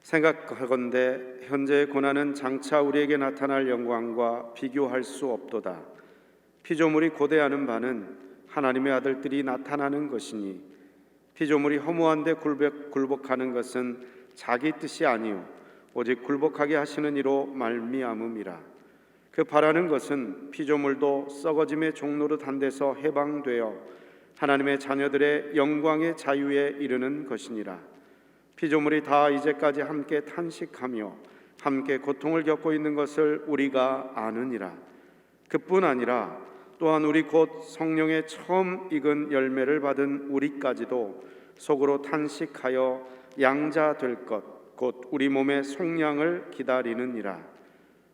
생각하건대 현재의 고난은 장차 우리에게 나타날 영광과 비교할 수 없도다. 피조물이 고대하는 바는 하나님의 아들들이 나타나는 것이니 피조물이 허무한데 굴복하는 것은 자기 뜻이 아니요 오직 굴복하게 하시는 이로 말미암음이라. 그 바라는 것은 피조물도 썩어짐의 종노릇 한 데서 해방되어 하나님의 자녀들의 영광의 자유에 이르는 것이니라. 피조물이 다 이제까지 함께 탄식하며 함께 고통을 겪고 있는 것을 우리가 아느니라. 그뿐 아니라 또한 우리 곧 성령의 처음 익은 열매를 받은 우리까지도 속으로 탄식하여 양자 될 것 곧 우리 몸의 속량을 기다리느니라.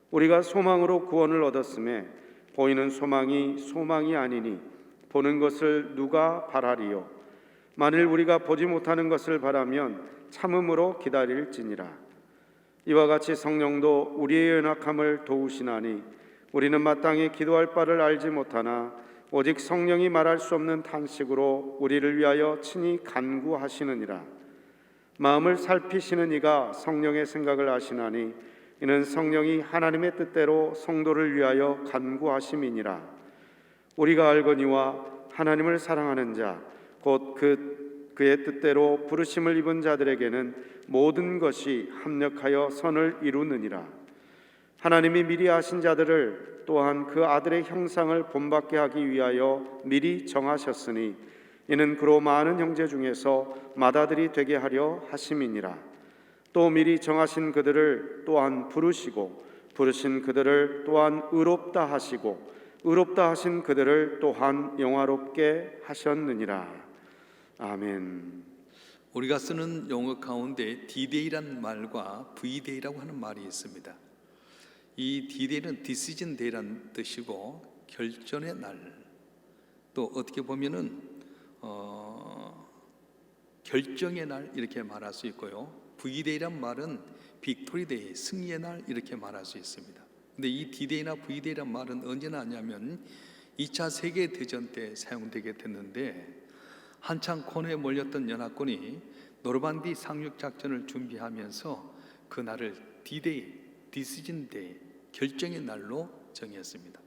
우리가 소망으로 구원을 얻었음에 보이는 소망이 소망이 아니니 보는 것을 누가 바라리요. 만일 우리가 보지 못하는 것을 바라면 참음으로 기다릴지니라. 이와 같이 성령도 우리의 연약함을 도우시나니 우리는 마땅히 기도할 바를 알지 못하나 오직 성령이 말할 수 없는 탄식으로 우리를 위하여 친히 간구하시느니라. 마음을 살피시는 이가 성령의 생각을 아시나니 이는 성령이 하나님의 뜻대로 성도를 위하여 간구하심이니라. 우리가 알거니와 하나님을 사랑하는 자 곧 그의 뜻대로 부르심을 입은 자들에게는 모든 것이 합력하여 선을 이루느니라. 하나님이 미리 아신 자들을 또한 그 아들의 형상을 본받게 하기 위하여 미리 정하셨으니 이는 그로 많은 형제 중에서 맏아들이 되게 하려 하심이니라. 또 미리 정하신 그들을 또한 부르시고 부르신 그들을 또한 의롭다 하시고 의롭다 하신 그들을 또한 영화롭게 하셨느니라. 아멘. 우리가 쓰는 용어 가운데 D-Day라는 말과 V-Day라고 하는 말이 있습니다. 이 D-Day는 Decision Day라는 뜻이고 결전의 날, 또 어떻게 보면은 결정의 날 이렇게 말할 수 있고요. V-Day란 말은 빅토리 데이, 승리의 날 이렇게 말할 수 있습니다. 근데 이 D-Day나 V-Day란 말은 언제 나왔냐면 2차 세계대전 때 사용되게 됐는데, 한창 코너에 몰렸던 연합군이 노르만디 상륙작전을 준비하면서 그 날을 D-Day, Decision Day, 결정의 날로 정했습니다.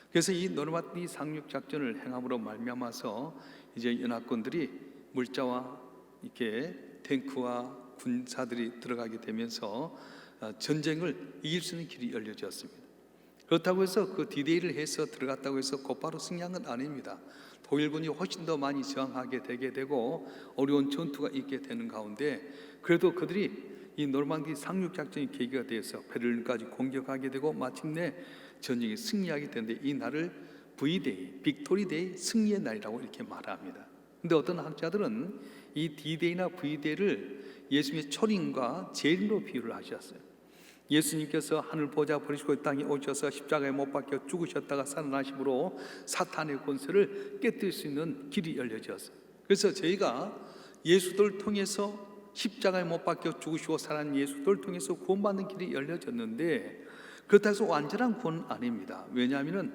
그래서 이 노르만디 상륙작전을 행함으로 말미암아서 이제 연합군들이 물자와 이렇게 탱크와 군사들이 들어가게 되면서 전쟁을 이길 수 있는 길이 열려졌습니다. 그렇다고 해서 그 D-Day를 해서 들어갔다고 해서 곧바로 승리한 건 아닙니다. 독일군이 훨씬 더 많이 저항하게 되게 되고 어려운 전투가 있게 되는 가운데 그래도 그들이 이 노르망디 상륙작전이 계기가 되어서 베를린까지 공격하게 되고 마침내 전쟁에 승리하게 되는데 이 날을 V-Day, 빅토리 데이, 승리의 날이라고 이렇게 말합니다. 근데 어떤 학자들은 이 D-Day나 V-Day를 예수님의 초림과 재림으로 비유를 하셨어요. 예수님께서 하늘 보좌 버리시고 이 땅에 오셔서 십자가에 못 박혀 죽으셨다가 살아나심으로 사탄의 권세를 깨뜨릴 수 있는 길이 열려졌어요. 그래서 저희가 예수를 통해서 십자가에 못 박혀 죽으시고 살아난 예수를 통해서 구원받는 길이 열려졌는데 그렇다고 해서 완전한 구원은 아닙니다. 왜냐하면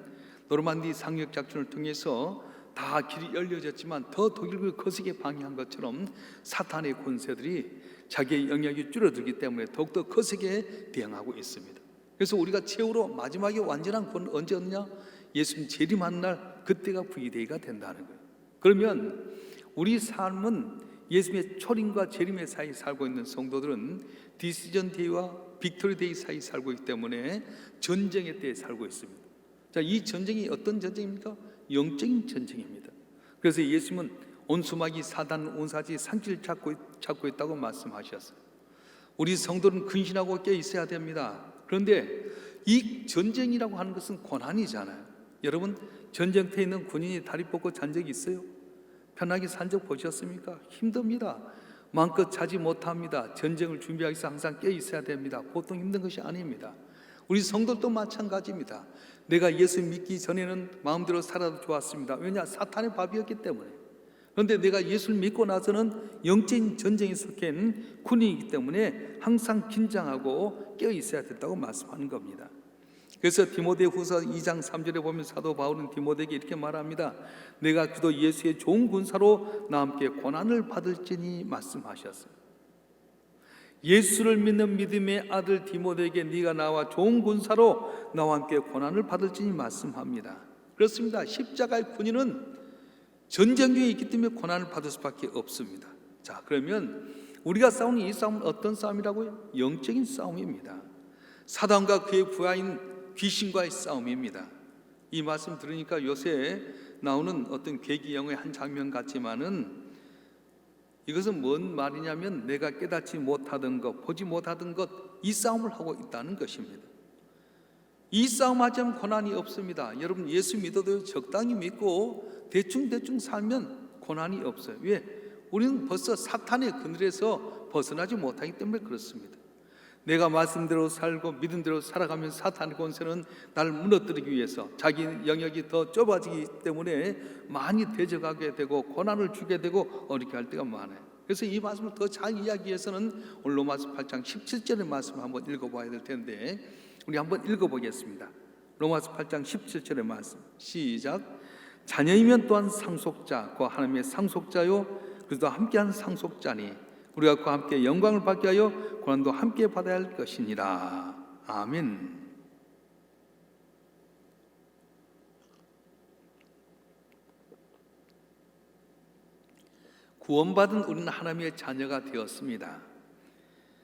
노르만디 상륙작전을 통해서 다 길이 열려졌지만 더 독일군을 거세게 방해한 것처럼 사탄의 권세들이 자기의 영역이 줄어들기 때문에 더욱더 거세게 대응하고 있습니다. 그래서 우리가 최후로 마지막에 완전한 구원은 언제 얻느냐? 예수님 재림하는 날, 그때가 V-Day가 된다는 거예요. 그러면 우리 삶은 예수님의 초림과 재림의 사이 살고 있는 성도들은 디시전 데이와 빅토리 데이 사이 살고 있기 때문에 전쟁의 때에 살고 있습니다. 자, 이 전쟁이 어떤 전쟁입니까? 영적인 전쟁입니다. 그래서 예수님은 온수마귀 사단 온사지 산지를 찾고 있다고 말씀하셨어요. 우리 성도는 근신하고 깨어 있어야 됩니다. 그런데 이 전쟁이라고 하는 것은 고난이잖아요. 여러분 전쟁터에 있는 군인이 다리 뻗고 잔 적이 있어요? 편하게 산 적 보셨습니까? 힘듭니다. 마음껏 자지 못합니다. 전쟁을 준비하기 위해서 항상 깨어 있어야 됩니다. 보통 힘든 것이 아닙니다. 우리 성도도 마찬가지입니다. 내가 예수 믿기 전에는 마음대로 살아도 좋았습니다. 왜냐? 사탄의 밥이었기 때문에. 그런데 내가 예수를 믿고 나서는 영적인 전쟁에 속한 군인이기 때문에 항상 긴장하고 깨어 있어야 된다고 말씀하는 겁니다. 그래서 디모데후서 2장 3절에 보면 사도 바울은 디모데에게 이렇게 말합니다. 내가 그도 예수의 좋은 군사로 나와 함께 고난을 받을지니 말씀하셨어요. 예수를 믿는 믿음의 아들 디모데에게 네가 나와 좋은 군사로 나와 함께 고난을 받을지니 말씀합니다. 그렇습니다. 십자가의 군인은 전쟁 중에 있기 때문에 고난을 받을 수밖에 없습니다. 자, 그러면 우리가 싸우는 이 싸움은 어떤 싸움이라고요? 영적인 싸움입니다. 사단과 그의 부하인 귀신과의 싸움입니다. 이 말씀 들으니까 요새 나오는 어떤 괴기 영화의 한 장면 같지만은 이것은 뭔 말이냐면 내가 깨닫지 못하던 것, 보지 못하던 것, 이 싸움을 하고 있다는 것입니다. 이 싸움하지 않으면 고난이 없습니다. 여러분, 예수 믿어도 적당히 믿고 대충 살면 고난이 없어요. 왜? 우리는 벌써 사탄의 그늘에서 벗어나지 못하기 때문에 그렇습니다. 내가 말씀대로 살고 믿은 대로 살아가면 사탄의 권세는 나를 무너뜨리기 위해서 자기 영역이 더 좁아지기 때문에 많이 대적하게 되고 고난을 주게 되고 어렵게 할 때가 많아요. 그래서 이 말씀을 더 잘 이해하기 위해서는 오늘 로마서 8장 17절의 말씀 한번 읽어봐야 될 텐데 우리 한번 읽어보겠습니다. 로마서 8장 17절의 말씀 시작. 자녀이면 또한 상속자, 그 하나님의 상속자요 그리스도와 함께한 상속자니 우리가 그와 함께 영광을 받게 하여 고난도 함께 받아야 할 것이니라. 아멘. 구원받은 우리는 하나님의 자녀가 되었습니다.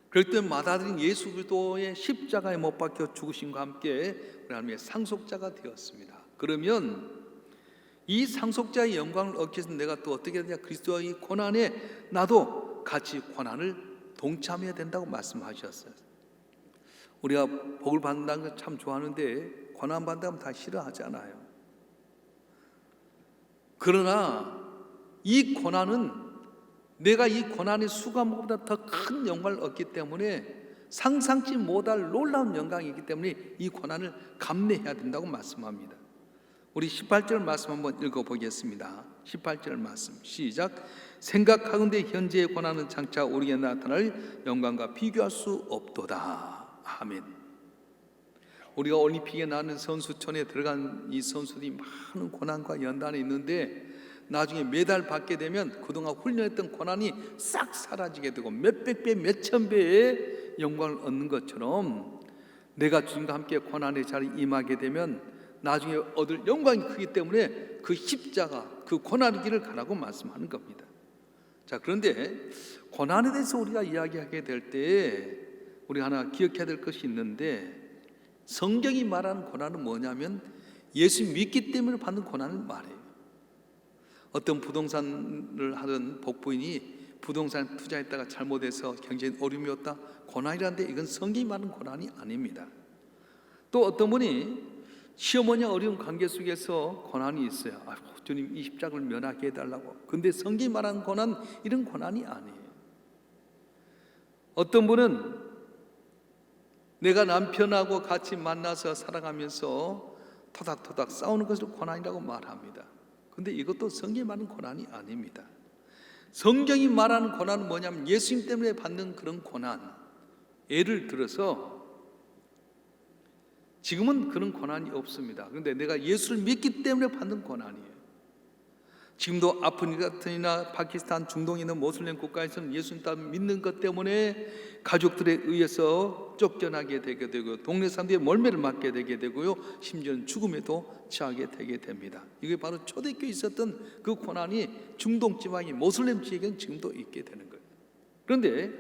그럴 때 받아들인 예수 그리스도의 십자가에 못 박혀 죽으심과 함께 우리 하나님의 상속자가 되었습니다. 그러면 이 상속자의 영광을 얻기 위해서 내가 또 어떻게 되냐? 그리스도의 고난에 나도 같이 고난을 동참해야 된다고 말씀하셨어요. 우리가 복을 받는다는 걸 참 좋아하는데 고난 받는다면 다 싫어하잖아요. 그러나 이 고난은 내가 이 고난의 수감보다 더 큰 영광을 얻기 때문에 상상치 못할 놀라운 영광이기 때문에 이 고난을 감내해야 된다고 말씀합니다. 우리 18절 말씀 한번 읽어보겠습니다. 18절 말씀 시작. 생각하건대 현재의 고난은 장차 우리에게 나타날 영광과 비교할 수 없도다. 아멘. 우리가 올림픽에 나가는 선수촌에 들어간 이 선수들이 많은 고난과 연단이 있는데 나중에 메달 받게 되면 그동안 훈련했던 고난이 싹 사라지게 되고 몇백 배, 몇천 배의 영광을 얻는 것처럼 내가 주님과 함께 고난의 자리에 임하게 되면 나중에 얻을 영광이 크기 때문에 그 십자가, 그 고난의 길을 가라고 말씀하는 겁니다. 자, 그런데 고난에 대해서 우리가 이야기하게 될 때 우리 하나 기억해야 될 것이 있는데 성경이 말하는 고난은 뭐냐면 예수 믿기 때문에 받는 고난을 말해요. 어떤 부동산을 하던 복부인이 부동산 투자했다가 잘못해서 경제에 어려움이 왔다. 고난이라는데 이건 성경이 말하는 고난이 아닙니다. 또 어떤 분이 시어머니와 어려운 관계 속에서 고난이 있어요. 아이고, 주님 이 십자가를 면하게 해달라고. 근데 성경이 말하는 고난 이런 고난이 아니에요. 어떤 분은 내가 남편하고 같이 만나서 살아가면서 토닥토닥 싸우는 것을 고난이라고 말합니다. 근데 이것도 성경이 말하는 고난이 아닙니다. 성경이 말하는 고난은 뭐냐면 예수님 때문에 받는 그런 고난. 예를 들어서 지금은 그런 고난이 없습니다. 그런데 내가 예수를 믿기 때문에 받는 고난이에요. 지금도 아프가니스탄이나 파키스탄, 중동에 있는 모슬렘 국가에서는 예수님 따라 믿는 것 때문에 가족들에 의해서 쫓겨나게 되게 되고 동네 사람들의 멀매를 맞게 되게 되고요. 심지어는 죽음에도 처하게 되게 됩니다. 이게 바로 초대교회에 있었던 그 고난이 중동 지방의 모슬렘 지역에는 지금도 있게 되는 거예요. 그런데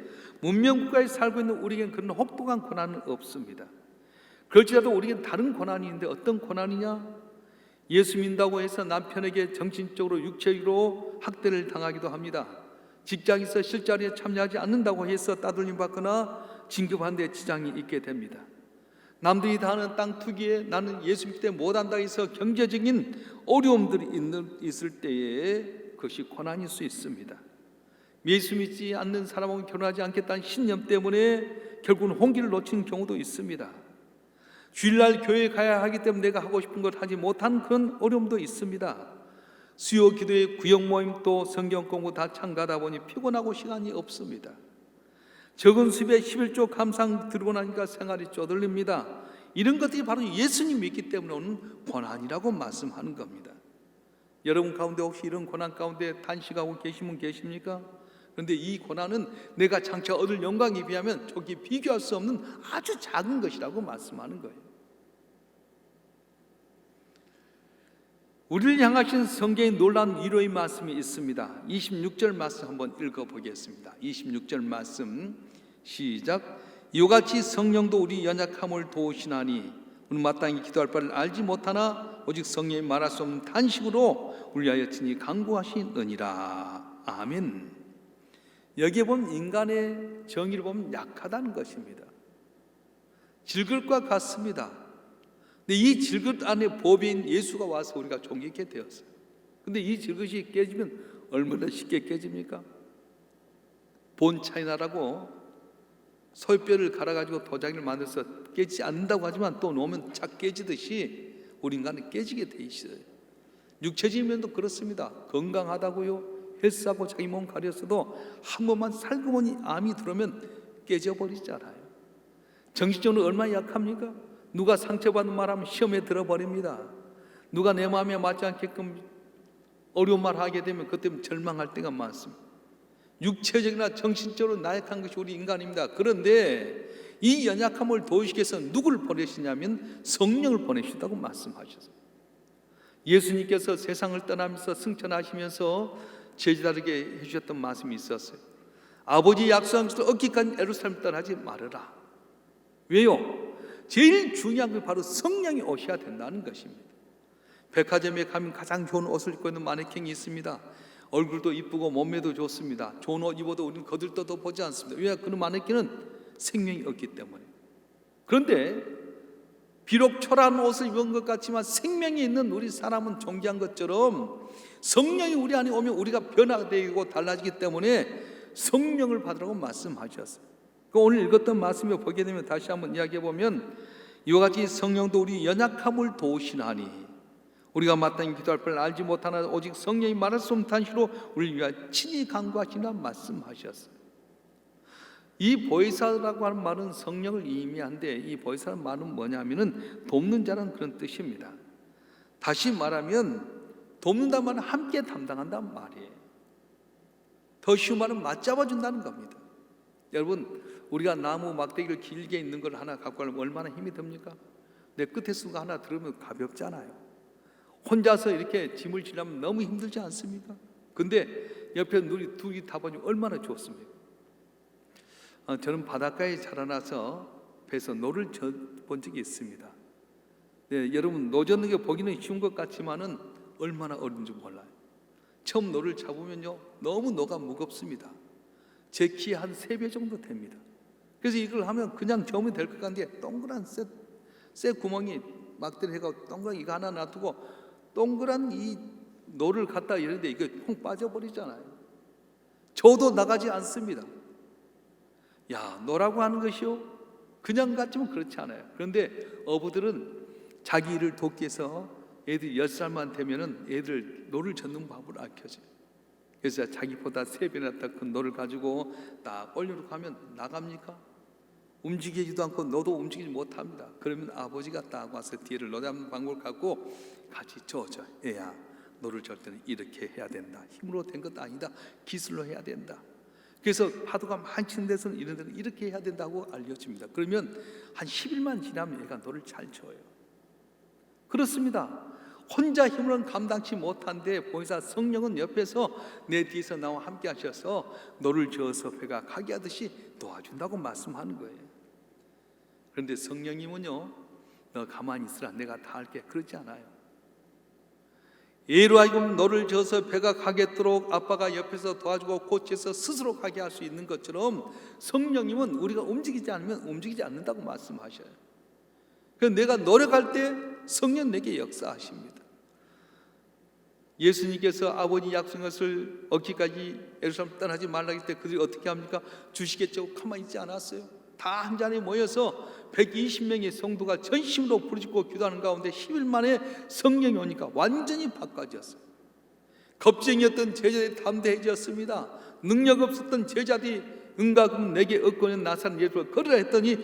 문명국가에 살고 있는 우리에게는 그런 혹독한 고난은 없습니다. 그렇지라도 우리에게는 다른 고난이 있는데 어떤 고난이냐? 예수 믿는다고 해서 남편에게 정신적으로 육체적으로 학대를 당하기도 합니다. 직장에서 실자리에 참여하지 않는다고 해서 따돌림 받거나 진급하는 데 지장이 있게 됩니다. 남들이 다 하는 땅 투기에 나는 예수 믿기 때문에 못한다 해서 경제적인 어려움들이 있을 때에 그것이 고난일 수 있습니다. 예수 믿지 않는 사람하고 결혼하지 않겠다는 신념 때문에 결국은 홍기를 놓치는 경우도 있습니다. 주일날 교회에 가야 하기 때문에 내가 하고 싶은 걸 하지 못한 그런 어려움도 있습니다. 수요 기도회 구역 모임 또 성경 공부 다 참가하다 보니 피곤하고 시간이 없습니다. 적은 수입에 11조 감상 들고 나니까 생활이 쪼들립니다. 이런 것들이 바로 예수님 믿기 때문에 오는 고난이라고 말씀하는 겁니다. 여러분 가운데 혹시 이런 고난 가운데 탄식하고 계시면 계십니까? 그런데 이 고난은 내가 장차 얻을 영광에 비하면 저기 비교할 수 없는 아주 작은 것이라고 말씀하는 거예요. 우리를 향하신 성경의 놀라운 위로의 말씀이 있습니다. 26절 말씀 한번 읽어보겠습니다. 26절 말씀 시작. 이와 같이 성령도 우리 연약함을 도우시나니 우리 마땅히 기도할 바를 알지 못하나 오직 성령이 말할 수 없는 탄식으로 우리 위하여 친히 간구하시느니라. 아멘. 여기에 보면 인간의 정의를 보면 약하다는 것입니다. 질그릇과 같습니다. 근데 이 질그릇 안에 보배인 예수가 와서 우리가 존귀케 되었어요. 근데 이 질그릇이 깨지면 얼마나 쉽게 깨집니까? 본 차이나라고 소뼈를 갈아가지고 도자기를 만들어서 깨지지 않는다고 하지만 또 놓으면 착 깨지듯이 우리 인간은 깨지게 돼 있어요. 육체적인 면도 그렇습니다. 건강하다고요, 헬스하고 자기 몸 가렸어도 한 번만 살구머니 암이 들어오면 깨져버리잖아요. 정신적으로 얼마나 약합니까? 누가 상처받는 말하면 시험에 들어버립니다. 누가 내 마음에 맞지 않게끔 어려운 말 하게 되면 그때 절망할 때가 많습니다. 육체적이나 정신적으로 나약한 것이 우리 인간입니다. 그런데 이 연약함을 도우시기 위해서 누구를 보내시냐면 성령을 보내신다고 말씀하셨어요. 예수님께서 세상을 떠나면서 승천하시면서 제자들에게 해주셨던 말씀이 있었어요. 아버지 약속한 것을 얻기까지 예루살렘 떠나지 말아라. 왜요? 제일 중요한 게 바로 성령이 오셔야 된다는 것입니다. 백화점에 가면 가장 좋은 옷을 입고 있는 마네킹이 있습니다. 얼굴도 이쁘고 몸매도 좋습니다. 좋은 옷 입어도 우리는 거들떠도 보지 않습니다. 왜? 그런 마네킹은 생명이 없기 때문에. 그런데 비록 초라한 옷을 입은 것 같지만 생명이 있는 우리 사람은 존귀한 것처럼 성령이 우리 안에 오면 우리가 변화되고 달라지기 때문에 성령을 받으라고 말씀하셨어요. 오늘 읽었던 말씀을 보게 되면 다시 한번 이야기해 보면 이와 같이 성령도 우리 연약함을 도우시나니 우리가 마땅히 기도할 바를 알지 못하나 오직 성령이 말할 수 없는 탄식으로 우리를 위하여 친히 간구하시나 말씀하셨어요. 이 보혜사라고 하는 말은 성령을 의미한데 이 보혜사라는 말은 뭐냐면은 돕는 자라는 그런 뜻입니다. 다시 말하면 돕는다는 말은 함께 담당한다는 말이에요. 더 쉬운 말은 맞잡아 준다는 겁니다. 여러분, 우리가 나무 막대기를 길게 있는 걸 하나 갖고 가려면 얼마나 힘이 듭니까? 내 끝에 쓴 거 하나 들으면 가볍잖아요. 혼자서 이렇게 짐을 지려면 너무 힘들지 않습니까? 근데 옆에 누리 둘이 타보니 얼마나 좋습니까? 저는 바닷가에 자라나서 배에서 노를 젓본 적이 있습니다. 네, 여러분 노 젓는 게 보기는 쉬운 것 같지만은 얼마나 어려운지 몰라요. 처음 노를 잡으면요 너무 노가 무겁습니다. 제 키 한 3배 정도 됩니다. 그래서 이걸 하면 그냥 저으면 될 것 같은데 동그란 쇠 구멍이 막대를 해가지고 동그란 이거 하나 놔두고 동그란 이 노를 갖다 이러는데 이거 콩 빠져버리잖아요. 저도 나가지 않습니다. 야, 노라고 하는 것이요? 그냥 같지만 그렇지 않아요. 그런데 어부들은 자기 일을 돕기 위해서 애들이 10살만 되면은 애들 노를 젓는 법을 알려줘요. 그래서 자기보다 3배나 더 큰 노를 가지고 딱 올려놓고 하면 나갑니까? 움직이지도 않고 너도 움직이지 못합니다. 그러면 아버지가 딱 와서 뒤를 노잡는 방법을 갖고 같이 저어줘. 애야, 노를 절 때는 이렇게 해야 된다. 힘으로 된 것도 아니다. 기술로 해야 된다. 그래서 파도가 많이 치는 데서는 이런 데는 이렇게 해야 된다고 알려줍니다. 그러면 한 10일만 지나면 얘가 노를 잘 쳐요. 그렇습니다. 혼자 힘으로는 감당치 못한데 보혜사 성령은 옆에서 내 뒤에서 나와 함께 하셔서 노를 저어서 배가 가게 하듯이 도와준다고 말씀하는 거예요. 그런데 성령님은요, 너 가만히 있으라, 내가 다 할게, 그러지 않아요. 예로 하여금 노를 저어서 배가 가겠도록 아빠가 옆에서 도와주고 고쳐서 스스로 가게 할 수 있는 것처럼 성령님은 우리가 움직이지 않으면 움직이지 않는다고 말씀하셔요. 그래서 내가 노력할 때 성령 내게 역사하십니다. 예수님께서 아버지 약속한 것을 얻기까지 예루살렘 떠나지 말라 할 때 그들이 어떻게 합니까? 주시겠죠? 가만히 있지 않았어요. 다 한 자리에 모여서 120명의 성도가 전심으로 부르짖고 기도하는 가운데 10일 만에 성령이 오니까 완전히 바꿔졌어요. 겁쟁이였던 제자들이 담대해졌습니다. 능력 없었던 제자들이 은가금 내게 얻고 있는 나사렛 예수를 걸으라 했더니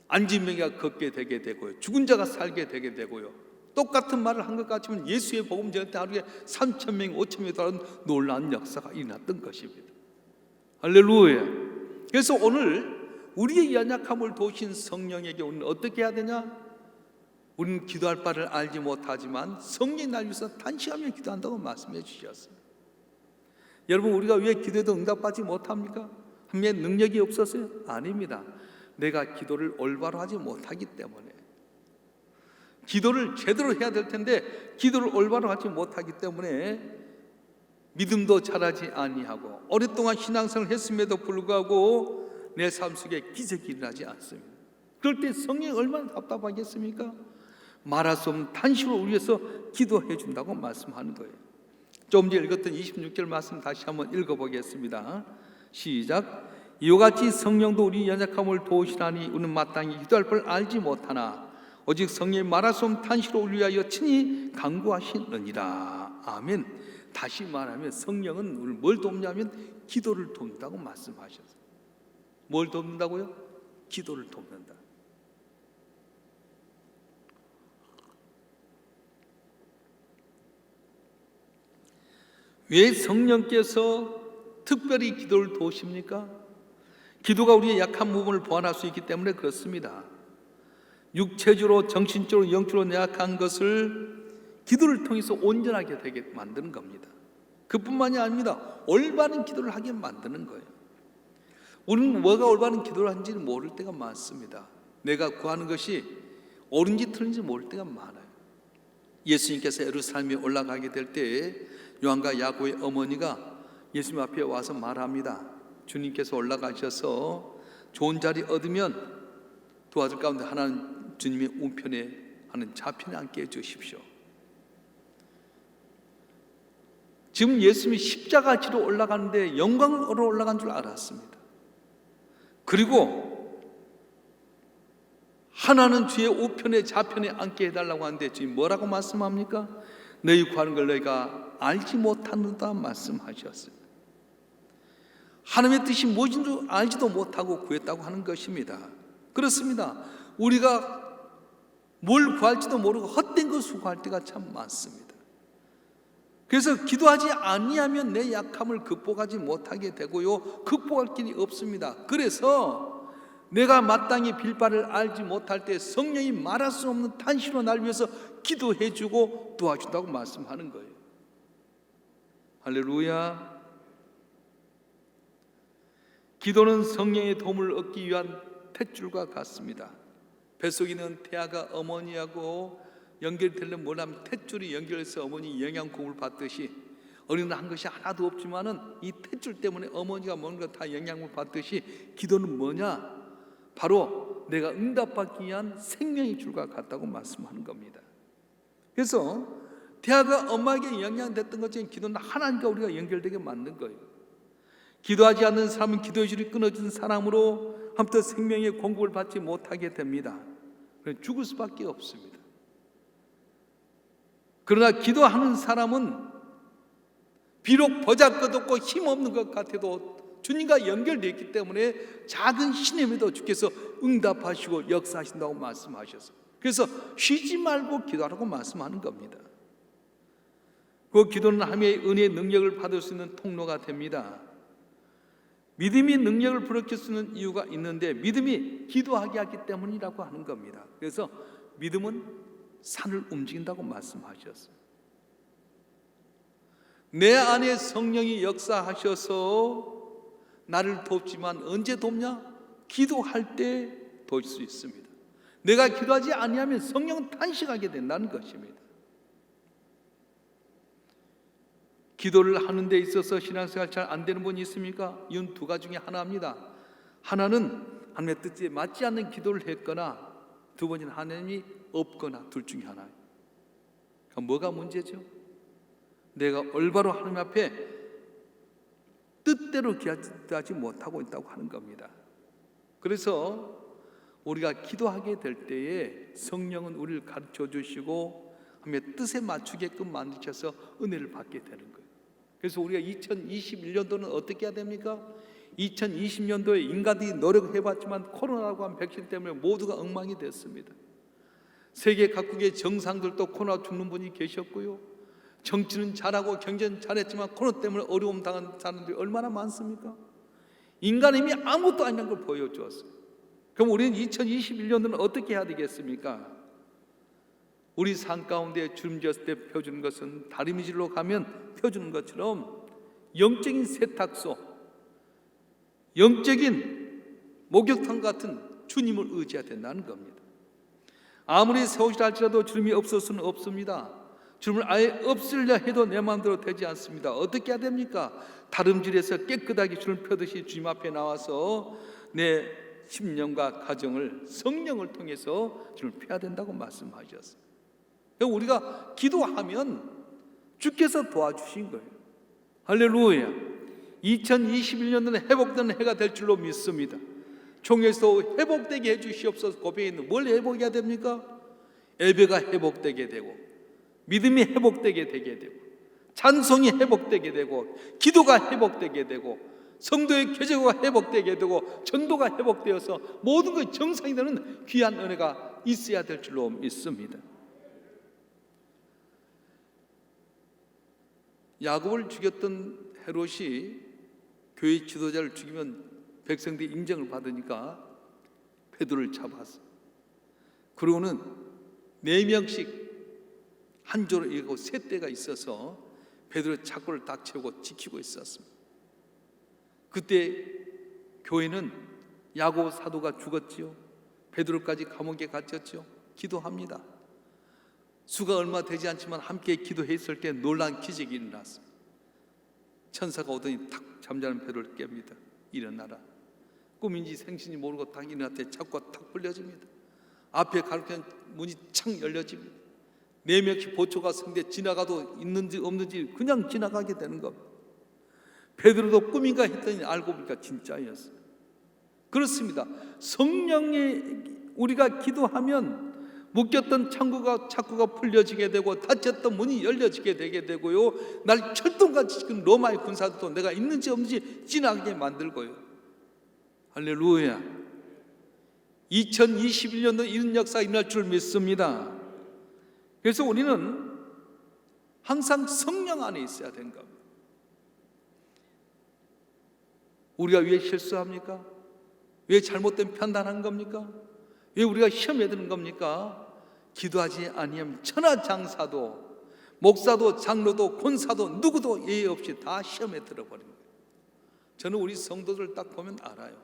안진병이가 걷게 되게 되고요, 죽은 자가 살게 되게 되고요, 똑같은 말을 한 것 같지만 예수의 복음 전할 때 하루에 3,000명, 5,000명이 돌아온 놀라운 역사가 일어났던 것입니다. 할렐루야. 그래서 오늘 우리의 연약함을 도우신 성령에게 우리는 어떻게 해야 되냐? 우리는 기도할 바를 알지 못하지만 성령이 날 위해서 단식하며 기도한다고 말씀해 주셨어요. 여러분, 우리가 왜 기도해도 응답받지 못합니까? 한미의 능력이 없었어요? 아닙니다. 내가 기도를 올바로 하지 못하기 때문에. 기도를 제대로 해야 될 텐데 기도를 올바로 하지 못하기 때문에 믿음도 자라지 아니하고 오랫동안 신앙생활을 했음에도 불구하고 내 삶 속에 기적이 일어나지 않습니다. 그럴 때 성령이 얼마나 답답하겠습니까? 말할 수 없는 탄식으로 우리 위해서 기도해 준다고 말씀하는 거예요. 좀 전에 읽었던 26절 말씀 다시 한번 읽어보겠습니다. 시작. 이와 같이 성령도 우리 연약함을 도우시나니 우리는 마땅히 기도할 걸 알지 못하나 오직 성령이 말할 수 없는 탄식으로 우리 위하여 친히 간구하시느니라. 아멘. 다시 말하면 성령은 우리를 뭘 돕냐면 기도를 돕는다고 말씀하셨어요. 뭘 돕는다고요? 기도를 돕는다. 왜 성령께서 특별히 기도를 도우십니까? 기도가 우리의 약한 부분을 보완할 수 있기 때문에 그렇습니다. 육체적으로, 정신적으로, 영적으로 약한 것을 기도를 통해서 온전하게 되게 만드는 겁니다. 그뿐만이 아닙니다. 올바른 기도를 하게 만드는 거예요. 우리는 뭐가 올바른 기도를 하는지는 모를 때가 많습니다. 내가 구하는 것이 옳은지 틀린지 모를 때가 많아요. 예수님께서 예루살렘에 올라가게 될 때 요한과 야고보의 어머니가 예수님 앞에 와서 말합니다. 주님께서 올라가셔서 좋은 자리 얻으면 두 아들 가운데 하나는 주님의 우편에 하는 좌편에 앉게 해주십시오. 지금 예수님이 십자가 지로 올라가는데 영광으로 올라간 줄 알았습니다. 그리고 하나는 주의 우편에 좌편에 앉게 해달라고 하는데 주님 뭐라고 말씀합니까? 너희 구하는 걸 너희가 알지 못하는다 말씀하셨어요. 하나님의 뜻이 무엇인 줄 알지도 못하고 구했다고 하는 것입니다. 그렇습니다. 우리가 뭘 구할지도 모르고 헛된 것을 구할 때가 참 많습니다. 그래서 기도하지 아니하면 내 약함을 극복하지 못하게 되고요, 극복할 길이 없습니다. 그래서 내가 마땅히 빌 바를 알지 못할 때 성령이 말할 수 없는 탄식으로 날 위해서 기도해 주고 도와준다고 말씀하는 거예요. 할렐루야. 기도는 성령의 도움을 얻기 위한 탯줄과 같습니다. 뱃속에 있는 태아가 어머니하고 연결되려면 뭐냐면 탯줄이 연결해서 어머니 영양공을 받듯이 어린이는 한 것이 하나도 없지만은 이 탯줄 때문에 어머니가 뭔가 다 영양을 받듯이 기도는 뭐냐? 바로 내가 응답받기 위한 생명의 줄과 같다고 말씀하는 겁니다. 그래서 태아가 엄마에게 영양됐던 것처럼 기도는 하나님과 우리가 연결되게 만든 거예요. 기도하지 않는 사람은 기도의 줄이 끊어진 사람으로 한편 생명의 공급을 받지 못하게 됩니다. 죽을 수밖에 없습니다. 그러나 기도하는 사람은 비록 보잘것없고 힘없는 것 같아도 주님과 연결되어 있기 때문에 작은 신임에도 주께서 응답하시고 역사하신다고 말씀하셨어요. 그래서 쉬지 말고 기도하라고 말씀하는 겁니다. 그 기도는 하나님의 은혜의 능력을 받을 수 있는 통로가 됩니다. 믿음이 능력을 불러킬 수 있는 이유가 있는데 믿음이 기도하게 하기 때문이라고 하는 겁니다. 그래서 믿음은 산을 움직인다고 말씀하셨어요. 내 안에 성령이 역사하셔서 나를 돕지만 언제 돕냐? 기도할 때 도울 수 있습니다. 내가 기도하지 아니하면 성령은 탄식하게 된다는 것입니다. 기도를 하는 데 있어서 신앙생활 잘 안 되는 분이 있습니까? 이건 두 가지 중에 하나입니다. 하나는 하나님의 뜻에 맞지 않는 기도를 했거나 두 번째는 하나님이 없거나 둘 중에 하나예요. 그럼 뭐가 문제죠? 내가 올바로 하나님 앞에 뜻대로 기도하지 못하고 있다고 하는 겁니다. 그래서 우리가 기도하게 될 때에 성령은 우리를 가르쳐 주시고 하나님의 뜻에 맞추게끔 만드셔서 은혜를 받게 되는 거예요. 그래서 우리가 2021년도는 어떻게 해야 됩니까? 2020년도에 인간들이 노력해봤지만 코로나라고 한 백신 때문에 모두가 엉망이 됐습니다. 세계 각국의 정상들도 코로나 죽는 분이 계셨고요, 정치는 잘하고 경제는 잘했지만 코로나 때문에 어려움 당한 사람들이 얼마나 많습니까? 인간의 힘이 아무것도 아니라는 걸 보여주었어요. 그럼 우리는 2021년도는 어떻게 해야 되겠습니까? 우리 삶 가운데 주름 지었을 때 펴주는 것은 다리미질로 가면 펴주는 것처럼 영적인 세탁소, 영적인 목욕탕 같은 주님을 의지해야 된다는 겁니다. 아무리 세우시라 할지라도 주름이 없을 수는 없습니다. 주름을 아예 없으려 해도 내 마음대로 되지 않습니다. 어떻게 해야 됩니까? 다름질에서 깨끗하게 주름 펴듯이 주님 앞에 나와서 내 심령과 가정을 성령을 통해서 주름 펴야 된다고 말씀하셨어요. 우리가 기도하면 주께서 도와주신 거예요. 할렐루야. 2021년도는 회복되는 해가 될 줄로 믿습니다. 총에서 회복되게 해주시옵소서 고백했는데 뭘 회복해야 됩니까? 예배가 회복되게 되고 믿음이 회복되게 되고 찬송이 회복되게 되고 기도가 회복되게 되고 성도의 교제가 회복되게 되고 전도가 회복되어서 모든 것이 정상이 되는 귀한 은혜가 있어야 될 줄로 믿습니다. 야곱을 죽였던 헤롯이 교회 지도자를 죽이면 백성들이 인정을 받으니까 베드로를 잡았어. 그러고는 4명씩 한 조로 이고 세 대가 있어서 베드로의 착고를 딱 채우고 지키고 있었습니다. 그때 교회는 야곱 사도가 죽었지요. 베드로까지 감옥에 갇혔죠. 기도합니다. 수가 얼마 되지 않지만 함께 기도했을 때 놀라운 기적이 일어났습니다. 천사가 오더니 탁 잠자는 베드로를 깹니다. 일어나라. 꿈인지 생신지 모르고 딱 일어났더니 자꾸가 탁 벌려집니다. 앞에 가로등 문이 창 열려집니다. 4명씩 보초가 성대 지나가도 있는지 없는지 그냥 지나가게 되는 겁니다. 베드로도 꿈인가 했더니 알고 보니까 진짜였어요. 그렇습니다. 성령에 우리가 기도하면 묶였던 창구가 풀려지게 되고 닫혔던 문이 열려지게 되게 되고요. 날 철동같이 지금 로마의 군사도 내가 있는지 없는지 지나가게 만들고요. 할렐루야. 2021년도 이런 역사가 일어날 줄 믿습니다. 그래서 우리는 항상 성령 안에 있어야 되는 겁니다. 우리가 왜 실수합니까? 왜 잘못된 판단한 겁니까? 왜 우리가 시험에 드는 겁니까? 기도하지 아니하면 천하장사도 목사도 장로도 권사도 누구도 예의 없이 다 시험에 들어버린 거예요. 저는 우리 성도들 딱 보면 알아요.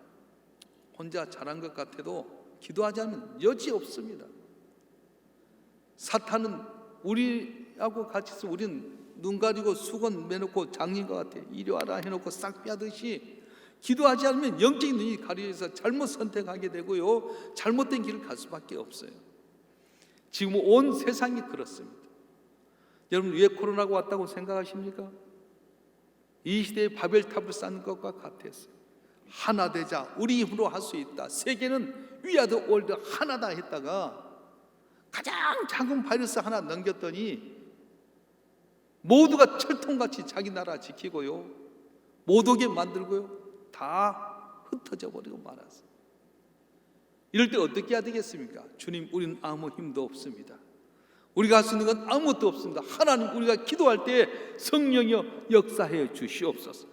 혼자 잘한 것 같아도 기도하지 않으면 여지 없습니다. 사탄은 우리하고 같이 있으면 우리는 눈 가리고 수건 매놓고 장인과 같아 이리 와라 해놓고 싹 빼듯이 기도하지 않으면 영적인 눈이 가려져서 잘못 선택하게 되고요, 잘못된 길을 갈 수밖에 없어요. 지금 온 세상이 그렇습니다. 여러분 왜 코로나가 왔다고 생각하십니까? 이 시대에 바벨탑을 쌓는 것과 같았어요. 하나 되자, 우리 힘으로 할 수 있다. 세계는 위아더 월드 하나다 했다가 가장 작은 바이러스 하나 넘겼더니 모두가 철통같이 자기 나라 지키고요, 못 오게 만들고요, 다 흩어져 버리고 말았어요. 이럴 때 어떻게 해야 되겠습니까? 주님, 우리는 아무 힘도 없습니다. 우리가 할 수 있는 건 아무것도 없습니다. 하나님, 우리가 기도할 때 성령이여 역사해 주시옵소서.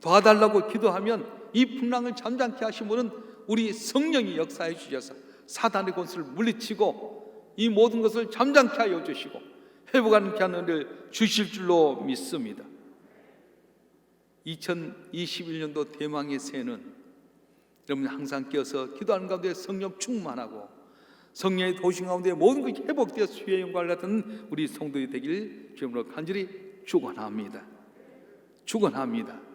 도와달라고 기도하면 이 풍랑을 잠잠케 하신 분은 우리 성령이 역사해 주셔서 사단의 권세를 물리치고 이 모든 것을 잠잠케 하여 주시고 회복하는 기한을 주실 줄로 믿습니다. 2021년도 대망의 새해는 여러분 항상 깨어서 기도하는 가운데 성령 충만하고 성령의 도심 가운데 모든 것이 회복되어 수의 영광을 받는 우리 성도들이 되길 주님으로 간절히 축원합니다. 축원합니다.